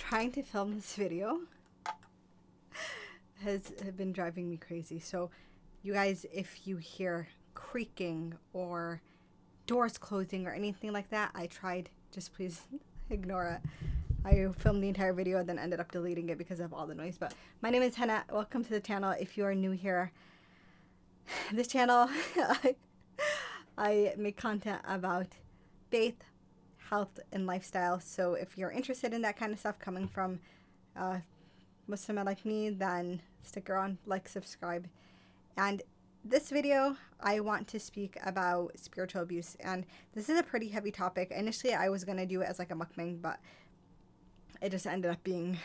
trying to film this video has been driving me crazy. So you guys, if you hear creaking or doors closing or anything like that, I tried. Just please ignore it. I filmed the entire video and then ended up deleting it because of all the noise. But my name is Hannah. Welcome to the channel. If you are new here, this channel, I make content about faith, health, and lifestyle. So if you're interested in that kind of stuff coming from Muslim like me, then stick around, like, subscribe. And this video, I want to speak about spiritual abuse. And this is a pretty heavy topic. Initially, I was going to do it as like a mukbang, but it just ended up being,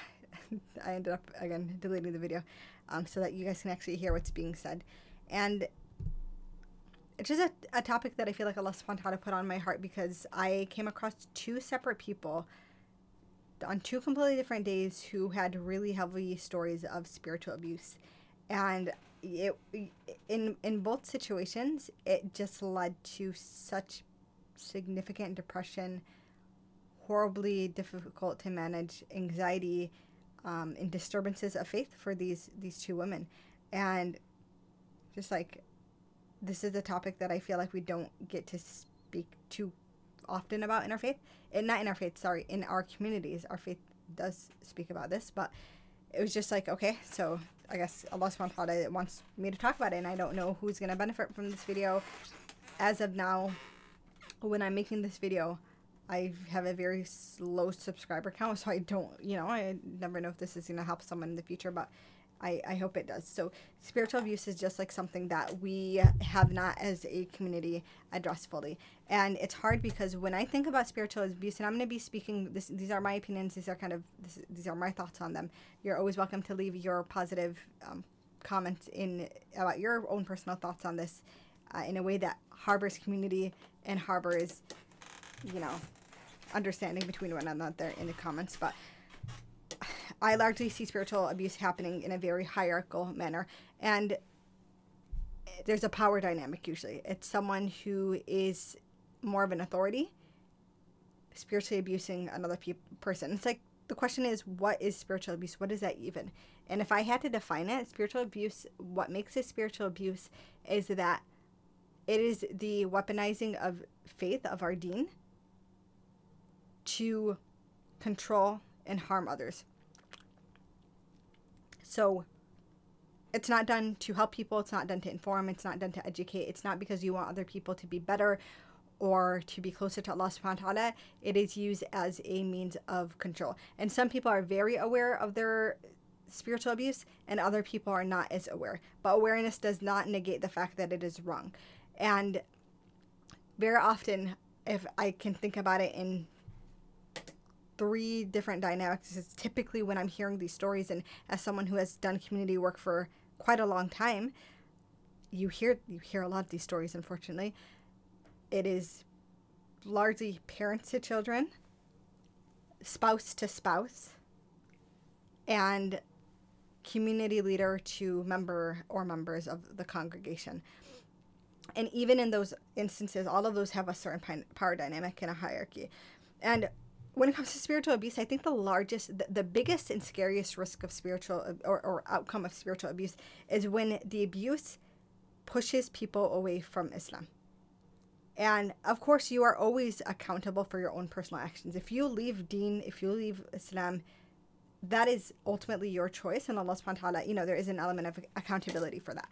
I ended up, again, deleting the video so that you guys can actually hear what's being said. And it's just a topic that I feel like Allah subhanahu wa ta'ala put on my heart because I came across two separate people on two completely different days who had really heavy stories of spiritual abuse. And in both situations, it just led to such significant depression, horribly difficult to manage anxiety, and disturbances of faith for these two women. And just like, this is a topic that I feel like we don't get to speak too often about in our faith. And not in our faith, sorry, in our communities. Our faith does speak about this, but it was just like, okay, so I guess Allah subhanahu wa ta'ala wants me to talk about it, and I don't know who's going to benefit from this video. As of now, when I'm making this video, I have a very slow subscriber count, so I don't, I never know if this is going to help someone in the future, but I hope it does. So spiritual abuse is just like something that we have not as a community addressed fully. And it's hard because when I think about spiritual abuse, and I'm going to be speaking, these are my opinions, these are my thoughts on them. You're always welcome to leave your positive comments about your own personal thoughts on this in a way that harbors community and harbors, understanding between one another in the comments. But I largely see spiritual abuse happening in a very hierarchical manner, and there's a power dynamic usually. It's someone who is more of an authority spiritually abusing another person. It's like, the question is, what is spiritual abuse? What is that even? And if I had to define it, spiritual abuse, what makes it spiritual abuse is that it is the weaponizing of faith, of our deen, to control and harm others. So it's not done to help people, it's not done to inform, it's not done to educate, it's not because you want other people to be better or to be closer to Allah subhanahu wa ta'ala. It is used as a means of control. And some people are very aware of their spiritual abuse, and other people are not as aware. But awareness does not negate the fact that it is wrong. And very often, if I can think about it in three different dynamics, is typically when I'm hearing these stories, and as someone who has done community work for quite a long time, you hear a lot of these stories. Unfortunately, it is largely parents to children, spouse to spouse, and community leader to member or members of the congregation. And even in those instances, all of those have a certain power dynamic and a hierarchy. And when it comes to spiritual abuse, I think the biggest and scariest risk of spiritual or outcome of spiritual abuse is when the abuse pushes people away from Islam. And of course, you are always accountable for your own personal actions. If you leave deen, if you leave Islam, that is ultimately your choice. And Allah subhanahu wa ta'ala, there is an element of accountability for that.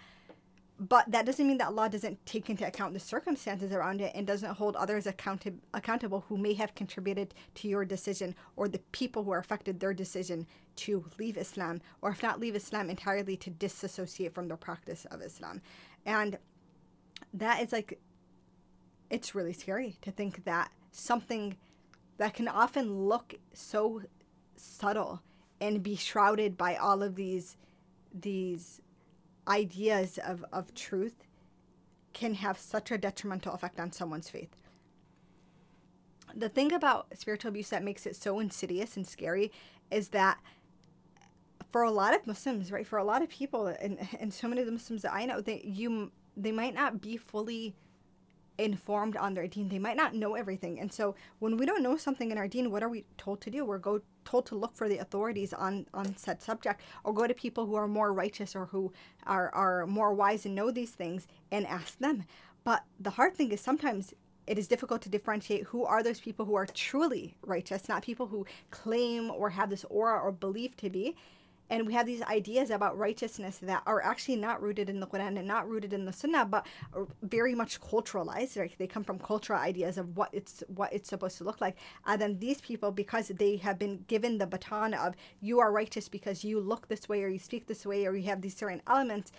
But that doesn't mean that Allah doesn't take into account the circumstances around it and doesn't hold others accountable who may have contributed to your decision, or the people who are affected their decision to leave Islam, or if not leave Islam entirely, to disassociate from the practice of Islam. And that is like, it's really scary to think that something that can often look so subtle and be shrouded by all of these ideas of truth can have such a detrimental effect on someone's faith. The thing about spiritual abuse that makes it so insidious and scary is that for a lot of Muslims, right, for a lot of people, and so many of the Muslims that I know, they might not be fully informed on their deen. They might not know everything. And so when we don't know something in our deen, what are we told to do? We're told to look for the authorities on said subject, or go to people who are more righteous or who are more wise and know these things and ask them. But the hard thing is sometimes it is difficult to differentiate who are those people who are truly righteous, not people who claim or have this aura or belief to be. And we have these ideas about righteousness that are actually not rooted in the Quran and not rooted in the Sunnah, but are very much culturalized. Right? They come from cultural ideas of what it's supposed to look like. And then these people, because they have been given the baton of you are righteous because you look this way or you speak this way or you have these certain elements,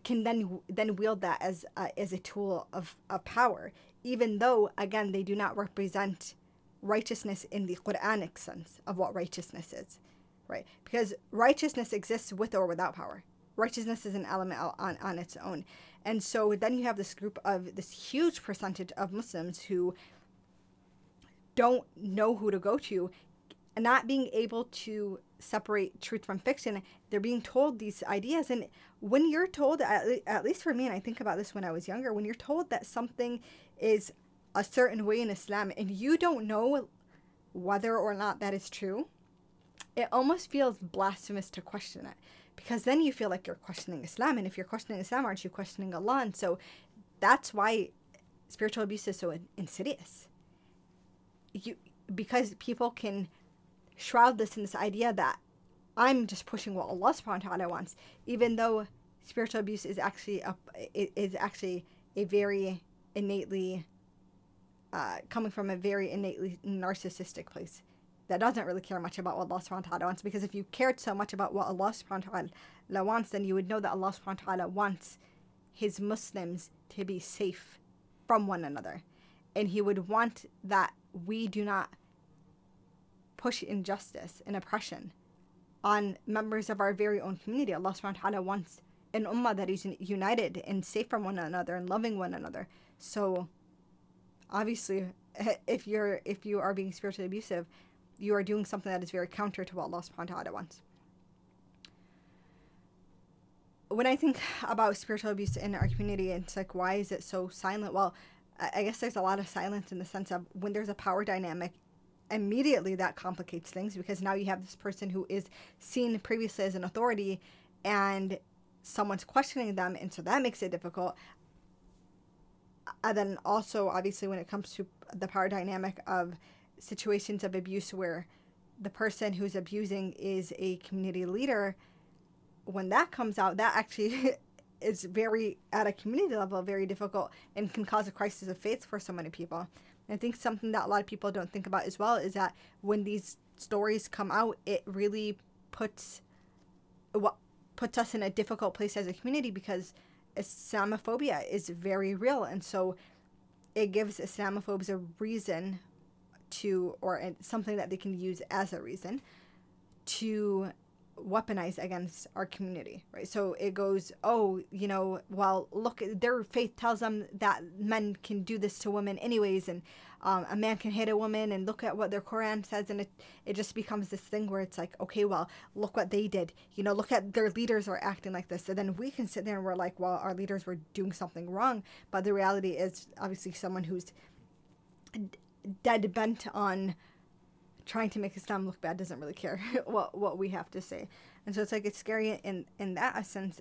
can then wield that as a tool of power, even though, again, they do not represent righteousness in the Quranic sense of what righteousness is. Right? Because righteousness exists with or without power. Righteousness is an element on its own. And so then you have this group of this huge percentage of Muslims who don't know who to go to, and not being able to separate truth from fiction. They're being told these ideas. And when you're told, at least for me, and I think about this when I was younger, when you're told that something is a certain way in Islam and you don't know whether or not that is true, it almost feels blasphemous to question it, because then you feel like you're questioning Islam. And if you're questioning Islam, aren't you questioning Allah? And so that's why spiritual abuse is so insidious. Because people can shroud this in this idea that I'm just pushing what Allah subhanahu wa ta'ala wants, even though spiritual abuse is actually a very innately coming from a very innately narcissistic place that doesn't really care much about what Allah subhanahu wa ta'ala wants. Because if you cared so much about what Allah subhanahu wa ta'ala wants, then you would know that Allah subhanahu wa ta'ala wants his Muslims to be safe from one another. And he would want that we do not push injustice and oppression on members of our very own community. Allah subhanahu wa ta'ala wants an ummah that is united and safe from one another and loving one another. So obviously, if you are being spiritually abusive, you are doing something that is very counter to what Allah subhanahu wa ta'ala wants. When I think about spiritual abuse in our community, it's like, why is it so silent? Well, I guess there's a lot of silence in the sense of when there's a power dynamic, immediately that complicates things, because now you have this person who is seen previously as an authority and someone's questioning them, and so that makes it difficult. And then also, obviously, when it comes to the power dynamic of situations of abuse where the person who's abusing is a community leader, when that comes out, that actually is very, at a community level, very difficult and can cause a crisis of faith for so many people. And I think something that a lot of people don't think about as well is that when these stories come out, it really puts us in a difficult place as a community, because Islamophobia is very real. And so it gives Islamophobes a reason to, or something that they can use as a reason to weaponize against our community, right? So it goes, oh, well, look, their faith tells them that men can do this to women anyways, and a man can hit a woman, and look at what their Quran says, and it just becomes this thing where it's like, okay, well, look what they did, look at their leaders are acting like this, and then we can sit there and we're like, well, our leaders were doing something wrong, but the reality is obviously someone who's dead bent on trying to make Islam look bad doesn't really care what we have to say. And so it's like, it's scary in that sense,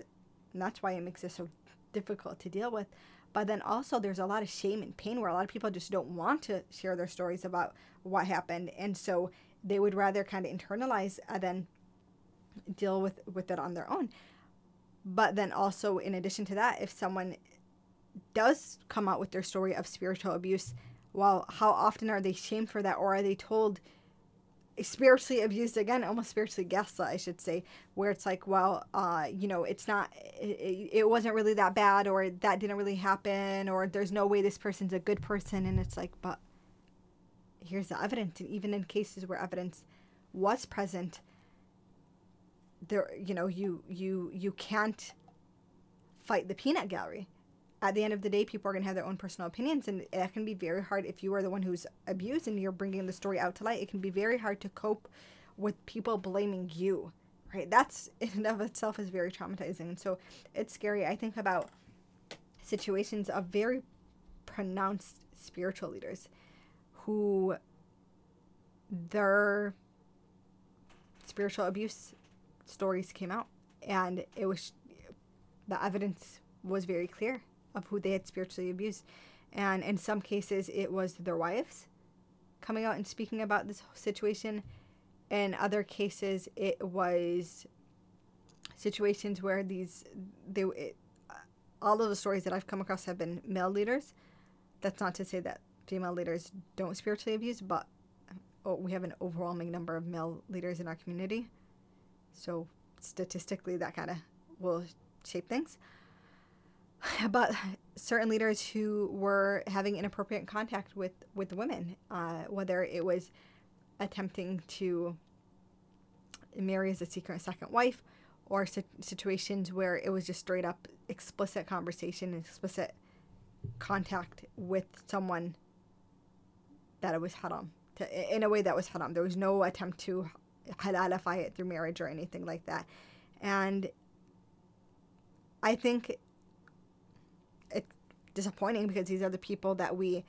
and that's why it makes it so difficult to deal with. But then also there's a lot of shame and pain where a lot of people just don't want to share their stories about what happened, and so they would rather kind of internalize and then deal with it on their own. But then also, in addition to that, if someone does come out with their story of spiritual abuse, well, how often are they shamed for that, or are they told spiritually abused again, almost spiritually gaslit, I should say, where it's like, well, it's not, it wasn't really that bad, or that didn't really happen, or there's no way this person's a good person. And it's like, but here's the evidence. And even in cases where evidence was present, there, you can't fight the peanut gallery. At the end of the day, people are going to have their own personal opinions, and that can be very hard if you are the one who's abused and you're bringing the story out to light. It can be very hard to cope with people blaming you, right? That's in and of itself is very traumatizing, and so it's scary. I think about situations of very pronounced spiritual leaders who their spiritual abuse stories came out, and it was, the evidence was very clear of who they had spiritually abused. And in some cases it was their wives coming out and speaking about this situation. In other cases it was situations where all of the stories that I've come across have been male leaders. That's not to say that female leaders don't spiritually abuse, but we have an overwhelming number of male leaders in our community. So statistically, that kind of will shape things. But certain leaders who were having inappropriate contact with women, whether it was attempting to marry as a secret second wife, or situations where it was just straight up explicit conversation, explicit contact with someone that it was haram, in a way that was haram. There was no attempt to halalify it through marriage or anything like that. And I think it's disappointing because these are the people that we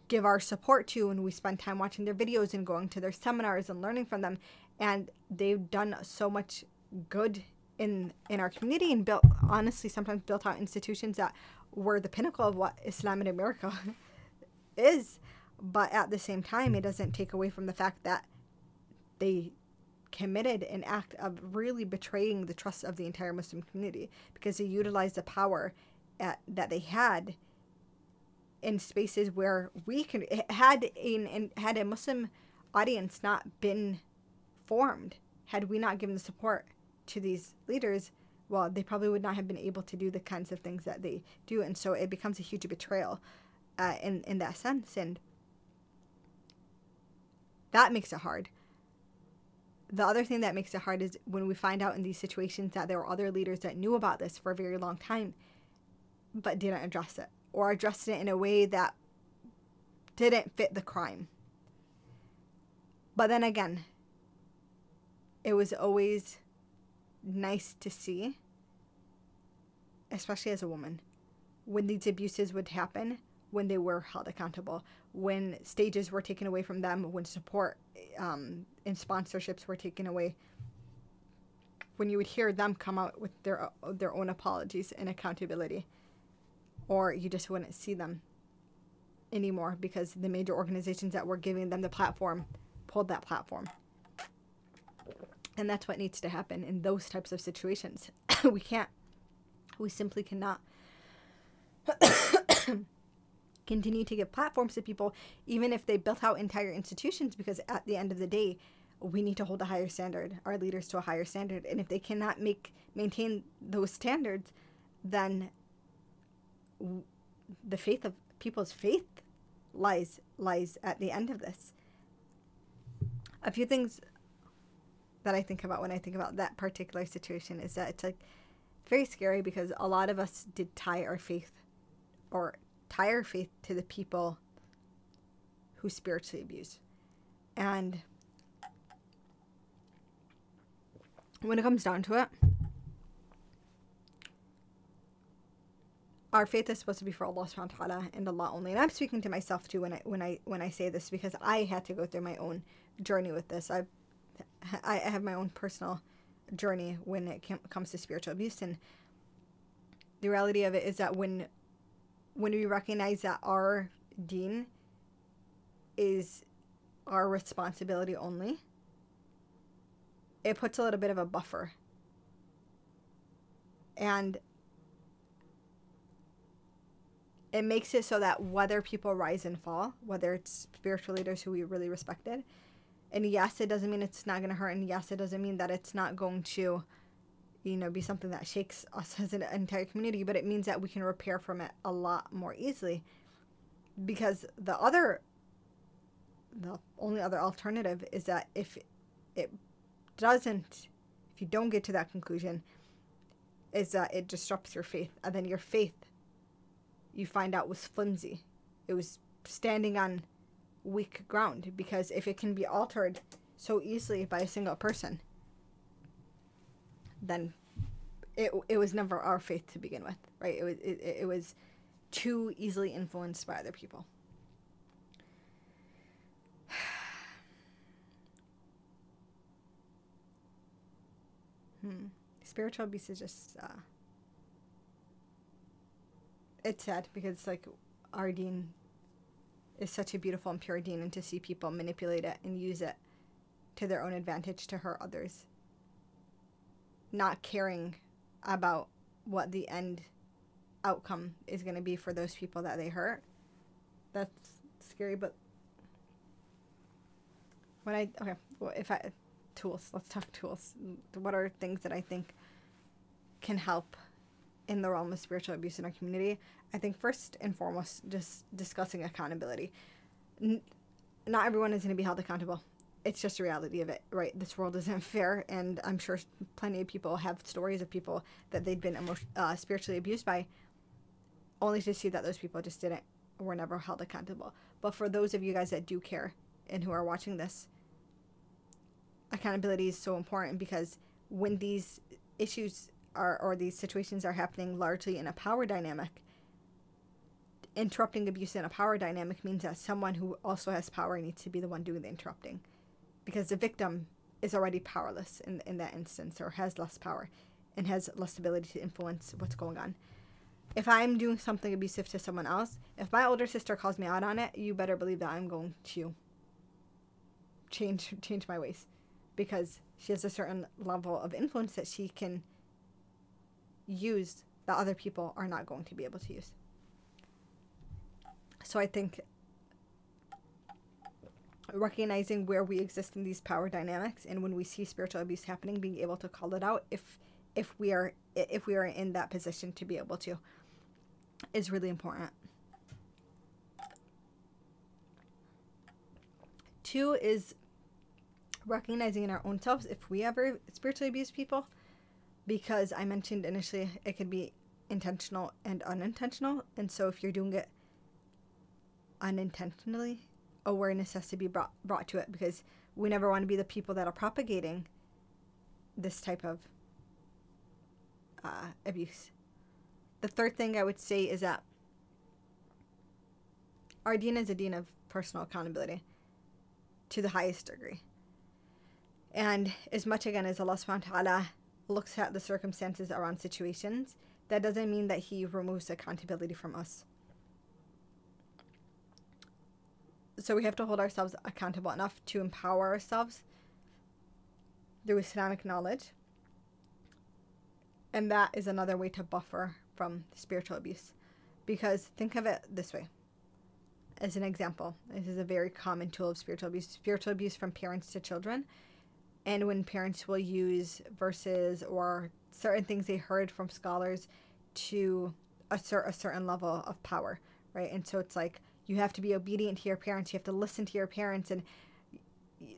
give our support to, and we spend time watching their videos and going to their seminars and learning from them. And they've done so much good in our community, and honestly sometimes built out institutions that were the pinnacle of what Islam in America is. But at the same time, it doesn't take away from the fact that they committed an act of really betraying the trust of the entire Muslim community, because they utilized the power that they had in spaces where we can, had a Muslim audience not been formed, had we not given the support to these leaders, well, they probably would not have been able to do the kinds of things that they do. And so it becomes a huge betrayal in that sense. And that makes it hard. The other thing that makes it hard is when we find out in these situations that there were other leaders that knew about this for a very long time, but didn't address it, or addressed it in a way that didn't fit the crime. But then again, it was always nice to see, especially as a woman, when these abuses would happen, when they were held accountable, when stages were taken away from them, when support and sponsorships were taken away, when you would hear them come out with their own apologies and accountability, or you just wouldn't see them anymore because the major organizations that were giving them the platform pulled that platform. And that's what needs to happen in those types of situations. We simply cannot continue to give platforms to people, even if they built out entire institutions, because at the end of the day, we need to hold a higher standard, our leaders to a higher standard. And if they cannot maintain those standards, then the faith of people's faith lies at the end of this. A few things that I think about when I think about that particular situation is that it's like very scary, because a lot of us did tie our faith to the people who spiritually abuse. And when it comes down to it, our faith is supposed to be for Allah subhanahu wa ta'ala and Allah only. And I'm speaking to myself too when I say this, because I had to go through my own journey with this. I have my own personal journey when it comes to spiritual abuse. And the reality of it is that when we recognize that our deen is our responsibility only, it puts a little bit of a buffer. And it makes it so that whether people rise and fall, whether it's spiritual leaders who we really respected, and yes, it doesn't mean it's not going to hurt, and yes, it doesn't mean that it's not going to, be something that shakes us as an entire community, but it means that we can repair from it a lot more easily. Because the only other alternative is that if you don't get to that conclusion, is that it disrupts your faith, and then your faith, you find out, was flimsy. It was standing on weak ground, because if it can be altered so easily by a single person, then it was never our faith to begin with, right? It was too easily influenced by other people. Spiritual abuse is just, it's sad because like our deen is such a beautiful and pure deen, and to see people manipulate it and use it to their own advantage to hurt others, not caring about what the end outcome is going to be for those people that they hurt. That's scary. But when tools, let's talk tools. What are things that I think can help in the realm of spiritual abuse in our community? I think first and foremost, just discussing accountability. Not everyone is going to be held accountable. It's just a reality of it, right? This world isn't fair, and I'm sure plenty of people have stories of people that they'd been spiritually abused by, only to see that those people just were never held accountable. But for those of you guys that do care and who are watching this, accountability is so important, because when these issues or these situations are happening largely in a power dynamic, interrupting abuse in a power dynamic means that someone who also has power needs to be the one doing the interrupting, because the victim is already powerless in that instance, or has less power and has less ability to influence what's going on. If I'm doing something abusive to someone else, if my older sister calls me out on it, you better believe that I'm going to change my ways, because she has a certain level of influence that she can use that other people are not going to be able to use. So I think recognizing where we exist in these power dynamics, and when we see spiritual abuse happening, being able to call it out if we are in that position to be able to, is really important. 2 is recognizing in our own selves if we ever spiritually abuse people, because I mentioned initially it could be intentional and unintentional, and so if you're doing it unintentionally, awareness has to be brought to it, because we never want to be the people that are propagating this type of abuse. The third thing I would say is that our deen is a deen of personal accountability to the highest degree. And as much, again, as Allah subhanahu wa ta'ala looks at the circumstances around situations, that doesn't mean that He removes accountability from us. So we have to hold ourselves accountable enough to empower ourselves through Islamic knowledge. And that is another way to buffer from spiritual abuse. Because think of it this way. As an example, this is a very common tool of spiritual abuse from parents to children. And when parents will use verses or certain things they heard from scholars to assert a certain level of power, right? And so it's like, you have to be obedient to your parents. You have to listen to your parents. And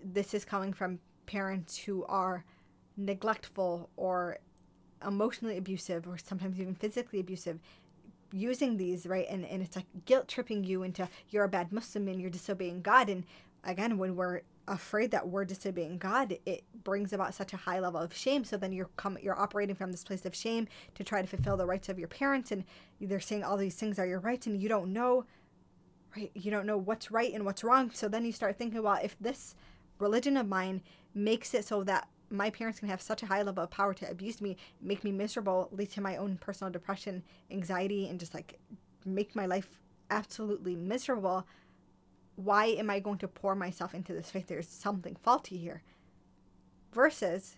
this is coming from parents who are neglectful or emotionally abusive, or sometimes even physically abusive, using these, right? And it's like guilt tripping you into, you're a bad Muslim and you're disobeying God. And again, when we're afraid that we're disobeying God, it brings about such a high level of shame. So then you're operating from this place of shame to try to fulfill the rights of your parents, and they're saying all these things are your rights, and you don't know, right? You don't know what's right and what's wrong. So then you start thinking, well, if this religion of mine makes it so that my parents can have such a high level of power to abuse me, make me miserable, lead to my own personal depression, anxiety, and just like make my life absolutely miserable, why am I going to pour myself into this faith? There's something faulty here. Versus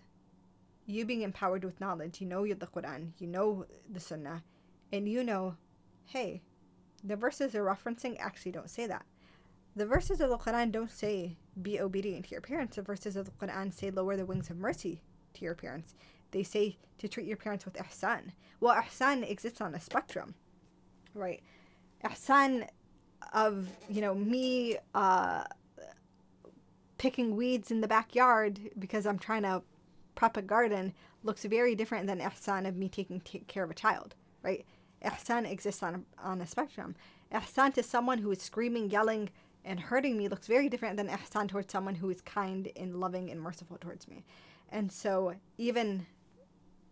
you being empowered with knowledge. You know the Quran, you know the Sunnah, and you know, hey, the verses they're referencing actually don't say that. The verses of the Quran don't say be obedient to your parents. The verses of the Quran say lower the wings of mercy to your parents. They say to treat your parents with ihsan. Well, ihsan exists on a spectrum, right? Ihsan of, me picking weeds in the backyard because I'm trying to prep a garden looks very different than ihsan of me taking care of a child, right? Ihsan exists on a spectrum. Ihsan to someone who is screaming, yelling, and hurting me looks very different than ihsan towards someone who is kind and loving and merciful towards me. And so even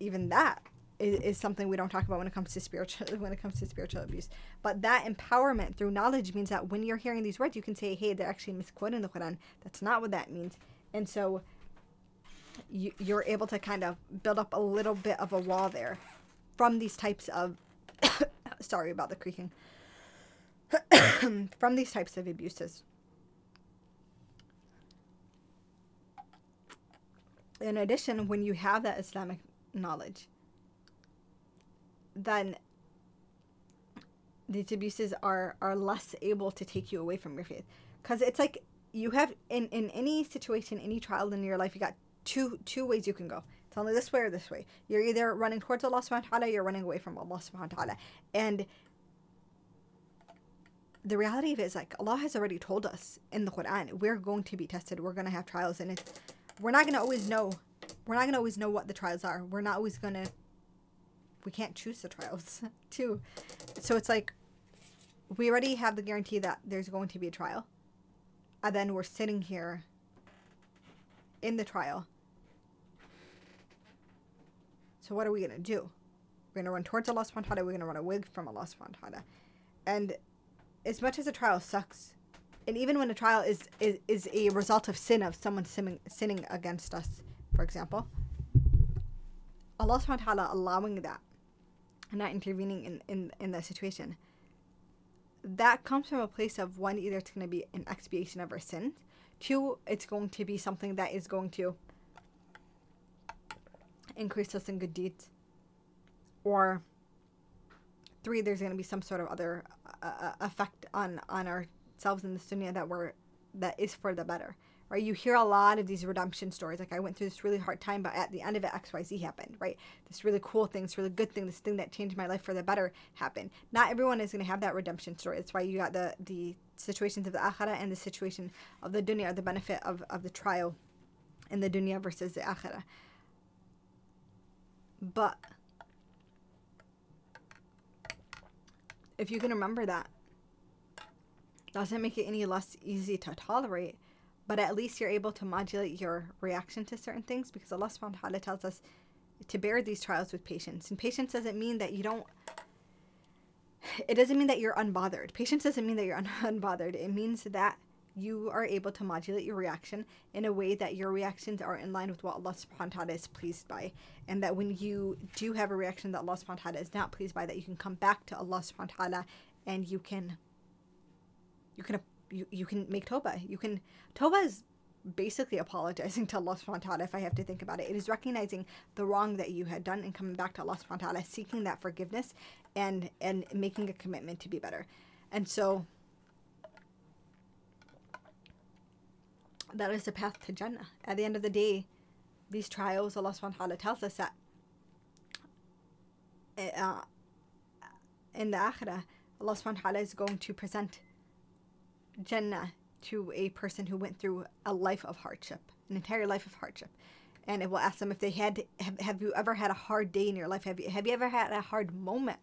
that is something we don't talk about when it comes to spiritual abuse. But that empowerment through knowledge means that when you're hearing these words, you can say, hey, they're actually misquoting the Quran. That's not what that means. And so you're able to kind of build up a little bit of a wall there from these types of sorry about the creaking from these types of abuses. In addition, when you have that Islamic knowledge, then these abuses are less able to take you away from your faith. Because it's like you have, in any situation, any trial in your life, you got two ways you can go. It's only this way or this way. You're either running towards Allah subhanahu wa ta'ala, you're running away from Allah subhanahu wa ta'ala. And the reality of it is, like, Allah has already told us in the Quran, we're going to be tested, we're going to have trials, and we're not going to always know what the trials are. We can't choose the trials too. So it's like, we already have the guarantee that there's going to be a trial. And then we're sitting here in the trial. So what are we going to do? We're going to run towards Allah subhanahu wa ta'ala. We're going to run away from Allah subhanahu wa ta'ala. And as much as a trial sucks, and even when a trial is a result of sin, of someone sinning against us, for example, Allah subhanahu wa ta'ala allowing that and not intervening in that situation, that comes from a place of, one, either it's going to be an expiation of our sins, two, it's going to be something that is going to increase us in good deeds, or three, there's going to be some sort of other effect on ourselves in this dunya that is for the better. Right? You hear a lot of these redemption stories. Like, I went through this really hard time, but at the end of it, XYZ happened, right? This really cool thing, this really good thing, this thing that changed my life for the better happened. Not everyone is going to have that redemption story. That's why you got the situations of the akhirah and the situation of the dunya, the benefit of the trial in the dunya versus the akhirah. But if you can remember that, doesn't make it any less easy to tolerate, but at least you're able to modulate your reaction to certain things, because Allah subhanahu wa ta'ala tells us to bear these trials with patience. And patience doesn't mean that it doesn't mean that you're unbothered. Patience doesn't mean that you're unbothered. It means that you are able to modulate your reaction in a way that your reactions are in line with what Allah subhanahu wa ta'ala is pleased by. And that when you do have a reaction that Allah subhanahu wa ta'ala is not pleased by, that you can come back to Allah subhanahu wa ta'ala and you can make tawbah. Tawbah is basically apologizing to Allah subhanahu wa ta'ala, if I have to think about it. It is recognizing the wrong that you had done and coming back to Allah subhanahu wa ta'ala, seeking that forgiveness and making a commitment to be better. And so that is the path to Jannah. At the end of the day, these trials, Allah subhanahu wa ta'ala tells us that in the akhirah, Allah subhanahu wa ta'ala is going to present Jannah to a person who went through a life of hardship, an entire life of hardship. And it will ask them if they have you ever had a hard day in your life? Have you ever had a hard moment?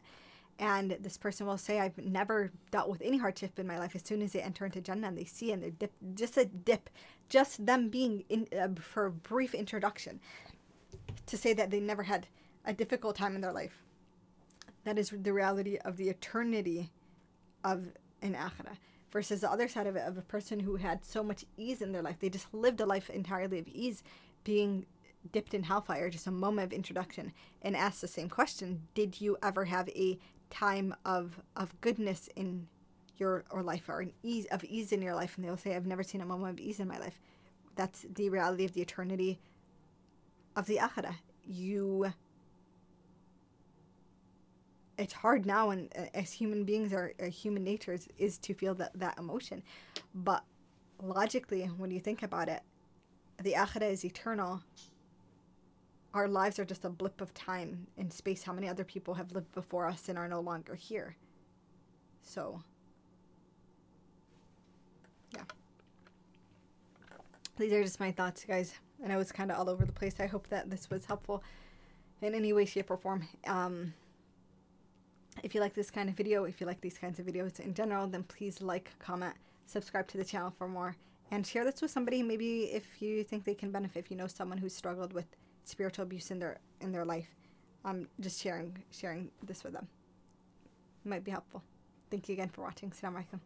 And this person will say, I've never dealt with any hardship in my life. As soon as they enter into Jannah and they see, and they're just them being in for a brief introduction to say that they never had a difficult time in their life. That is the reality of the eternity of an akhirah. Versus the other side of it, of a person who had so much ease in their life. They just lived a life entirely of ease, being dipped in hellfire, just a moment of introduction, and asked the same question: did you ever have a time of goodness in your life, or an ease in your life? And they'll say, I've never seen a moment of ease in my life. That's the reality of the eternity of the akhirah. It's hard now, and as human beings, our human nature is to feel that emotion. But logically, when you think about it, the akhirah is eternal. Our lives are just a blip of time in space. How many other people have lived before us and are no longer here? So, yeah. These are just my thoughts, guys. I know it's kind of all over the place. I hope that this was helpful in any way, shape, or form. If you like this kind of video, if you like these kinds of videos in general, then please like, comment, subscribe to the channel for more, and share this with somebody. Maybe if you think they can benefit, if you know someone who's struggled with spiritual abuse in their life, just sharing this with them. It might be helpful. Thank you again for watching. Assalamu alaikum.